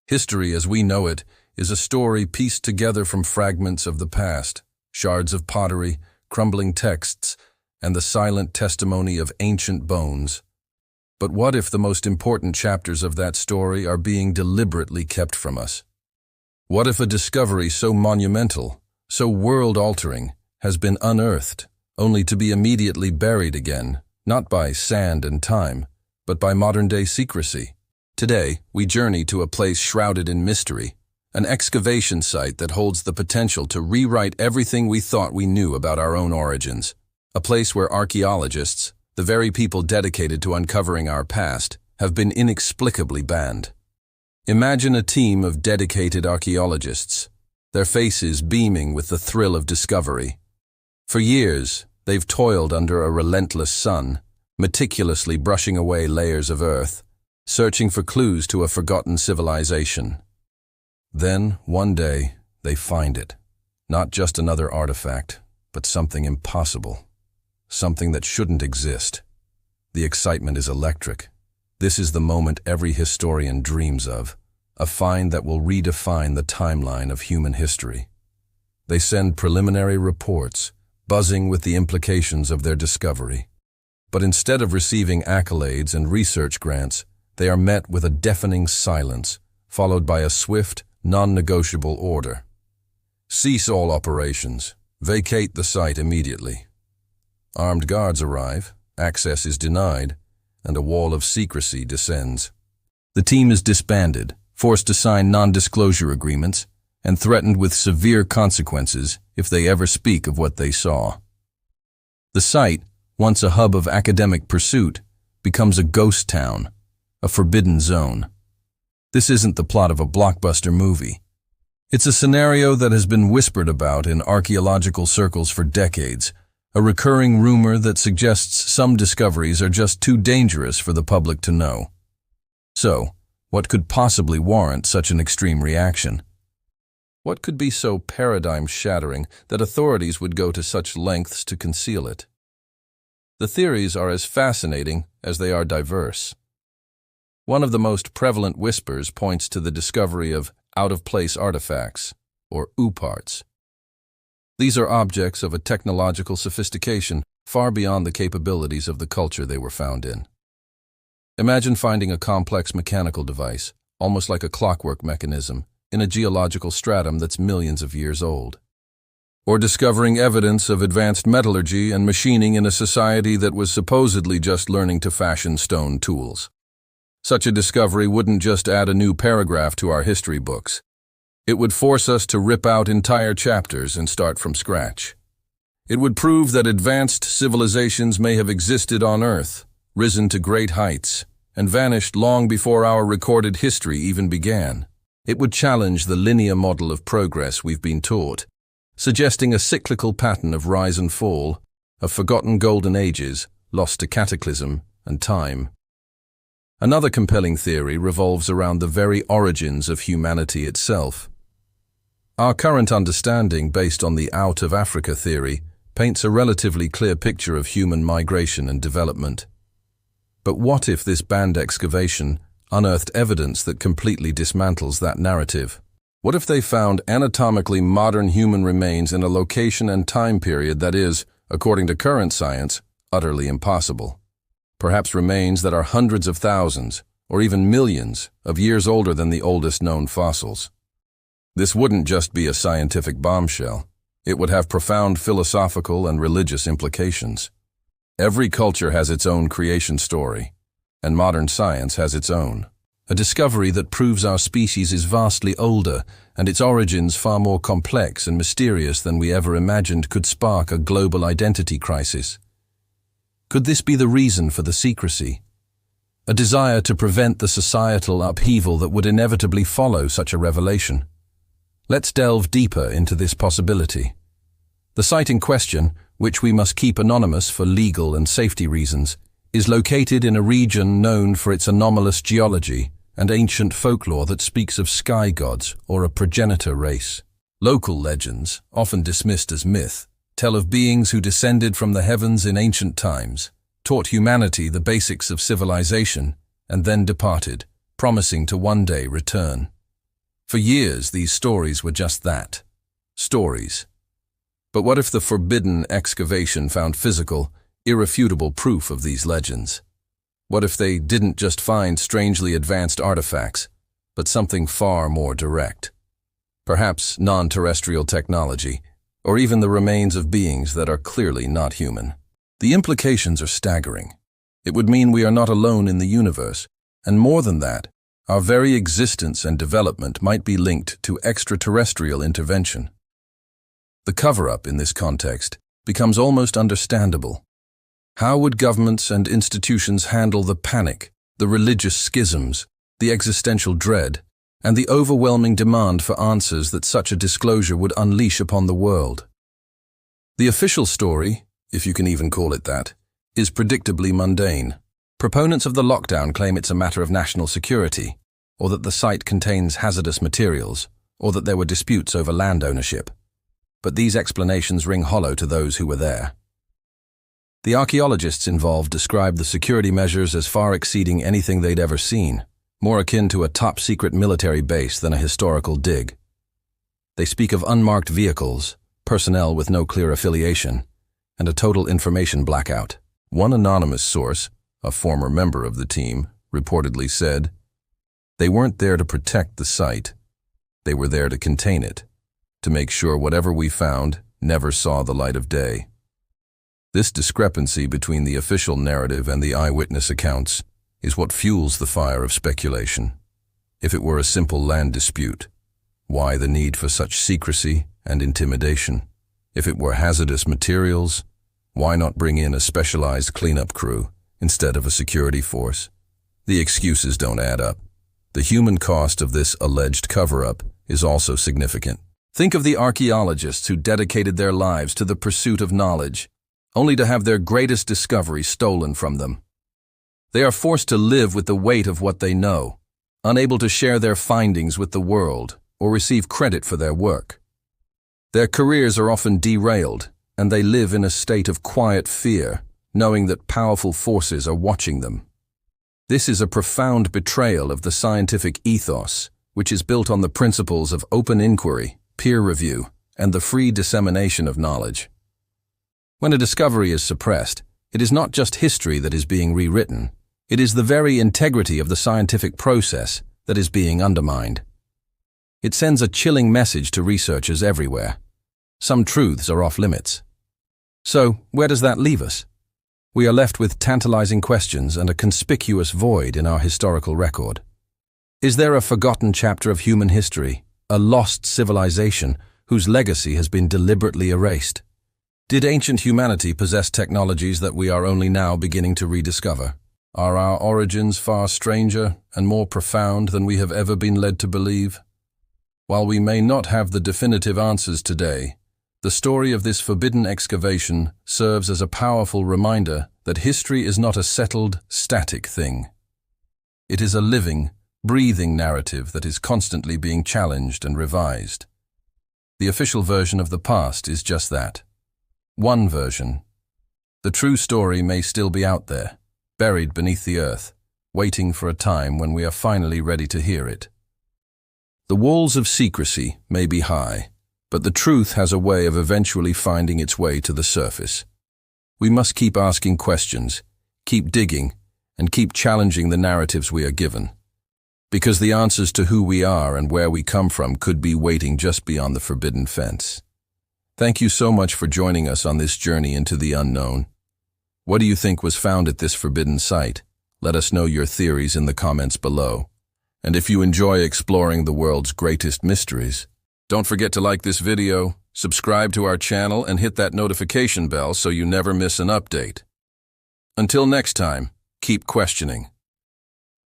History, as we know it, is a story pieced together from fragments of the past, shards of pottery, crumbling texts, and the silent testimony of ancient bones. But what if the most important chapters of that story are being deliberately kept from us? What if a discovery so monumental, so world-altering, has been unearthed, only to be immediately buried again, not by sand and time, but by modern-day secrecy? Today, we journey to a place shrouded in mystery, an excavation site that holds the potential to rewrite everything we thought we knew about our own origins. A place where archaeologists, the very people dedicated to uncovering our past, have been inexplicably banned. Imagine a team of dedicated archaeologists, their faces beaming with the thrill of discovery. For years, they've toiled under a relentless sun, meticulously brushing away layers of earth, searching for clues to a forgotten civilization. Then, one day, they find it. Not just another artifact, but something impossible. Something that shouldn't exist. The excitement is electric. This is the moment every historian dreams of, a find that will redefine the timeline of human history. They send preliminary reports, buzzing with the implications of their discovery. But instead of receiving accolades and research grants, they are met with a deafening silence, followed by a swift, non-negotiable order. Cease all operations. Vacate the site immediately. Armed guards arrive, access is denied, and a wall of secrecy descends. The team is disbanded, forced to sign non-disclosure agreements, and threatened with severe consequences if they ever speak of what they saw. The site, once a hub of academic pursuit, becomes a ghost town, a forbidden zone. This isn't the plot of a blockbuster movie. It's a scenario that has been whispered about in archaeological circles for decades, a recurring rumor that suggests some discoveries are just too dangerous for the public to know. So, what could possibly warrant such an extreme reaction? What could be so paradigm-shattering that authorities would go to such lengths to conceal it? The theories are as fascinating as they are diverse. One of the most prevalent whispers points to the discovery of out-of-place artifacts, or OOPArts. These are objects of a technological sophistication far beyond the capabilities of the culture they were found in. Imagine finding a complex mechanical device, almost like a clockwork mechanism, in a geological stratum that's millions of years old. Or discovering evidence of advanced metallurgy and machining in a society that was supposedly just learning to fashion stone tools. Such a discovery wouldn't just add a new paragraph to our history books. It would force us to rip out entire chapters and start from scratch. It would prove that advanced civilizations may have existed on Earth, risen to great heights, and vanished long before our recorded history even began. It would challenge the linear model of progress we've been taught, suggesting a cyclical pattern of rise and fall, of forgotten golden ages, lost to cataclysm and time. Another compelling theory revolves around the very origins of humanity itself. Our current understanding, based on the out-of-Africa theory, paints a relatively clear picture of human migration and development. But what if this banned excavation unearthed evidence that completely dismantles that narrative? What if they found anatomically modern human remains in a location and time period that is, according to current science, utterly impossible? Perhaps remains that are hundreds of thousands, or even millions, of years older than the oldest known fossils. This wouldn't just be a scientific bombshell. It would have profound philosophical and religious implications. Every culture has its own creation story, and modern science has its own. A discovery that proves our species is vastly older, and its origins far more complex and mysterious than we ever imagined could spark a global identity crisis. Could this be the reason for the secrecy? A desire to prevent the societal upheaval that would inevitably follow such a revelation? Let's delve deeper into this possibility. The site in question, which we must keep anonymous for legal and safety reasons, is located in a region known for its anomalous geology and ancient folklore that speaks of sky gods or a progenitor race. Local legends, often dismissed as myth, tell of beings who descended from the heavens in ancient times, taught humanity the basics of civilization, and then departed, promising to one day return. For years, these stories were just that, stories. But what if the forbidden excavation found physical, irrefutable proof of these legends? What if they didn't just find strangely advanced artifacts, but something far more direct? Perhaps non-terrestrial technology, or even the remains of beings that are clearly not human. The implications are staggering. It would mean we are not alone in the universe, and more than that, our very existence and development might be linked to extraterrestrial intervention. The cover-up in this context becomes almost understandable. How would governments and institutions handle the panic, the religious schisms, the existential dread, and the overwhelming demand for answers that such a disclosure would unleash upon the world? The official story, if you can even call it that, is predictably mundane. Proponents of the lockdown claim it's a matter of national security, or that the site contains hazardous materials, or that there were disputes over land ownership. But these explanations ring hollow to those who were there. The archaeologists involved described the security measures as far exceeding anything they'd ever seen, more akin to a top-secret military base than a historical dig. They speak of unmarked vehicles, personnel with no clear affiliation, and a total information blackout. One anonymous source, a former member of the team, reportedly said, "They weren't there to protect the site. They were there to contain it, to make sure whatever we found never saw the light of day." This discrepancy between the official narrative and the eyewitness accounts is what fuels the fire of speculation. If it were a simple land dispute, why the need for such secrecy and intimidation? If it were hazardous materials, why not bring in a specialized cleanup crew instead of a security force? The excuses don't add up. The human cost of this alleged cover-up is also significant. Think of the archaeologists who dedicated their lives to the pursuit of knowledge, only to have their greatest discovery stolen from them. They are forced to live with the weight of what they know, unable to share their findings with the world or receive credit for their work. Their careers are often derailed, and they live in a state of quiet fear, knowing that powerful forces are watching them. This is a profound betrayal of the scientific ethos, which is built on the principles of open inquiry, peer review, and the free dissemination of knowledge. When a discovery is suppressed, it is not just history that is being rewritten. It is the very integrity of the scientific process that is being undermined. It sends a chilling message to researchers everywhere. Some truths are off limits. So, where does that leave us? We are left with tantalizing questions and a conspicuous void in our historical record. Is there a forgotten chapter of human history, a lost civilization whose legacy has been deliberately erased? Did ancient humanity possess technologies that we are only now beginning to rediscover? Are our origins far stranger and more profound than we have ever been led to believe? While we may not have the definitive answers today, the story of this forbidden excavation serves as a powerful reminder that history is not a settled, static thing. It is a living, breathing narrative that is constantly being challenged and revised. The official version of the past is just that. One version. The true story may still be out there, buried beneath the earth, waiting for a time when we are finally ready to hear it. The walls of secrecy may be high, but the truth has a way of eventually finding its way to the surface. We must keep asking questions, keep digging, and keep challenging the narratives we are given. Because the answers to who we are and where we come from could be waiting just beyond the forbidden fence. Thank you so much for joining us on this journey into the unknown. What do you think was found at this forbidden site? Let us know your theories in the comments below. And if you enjoy exploring the world's greatest mysteries, don't forget to like this video, subscribe to our channel, and hit that notification bell so you never miss an update. Until next time, keep questioning.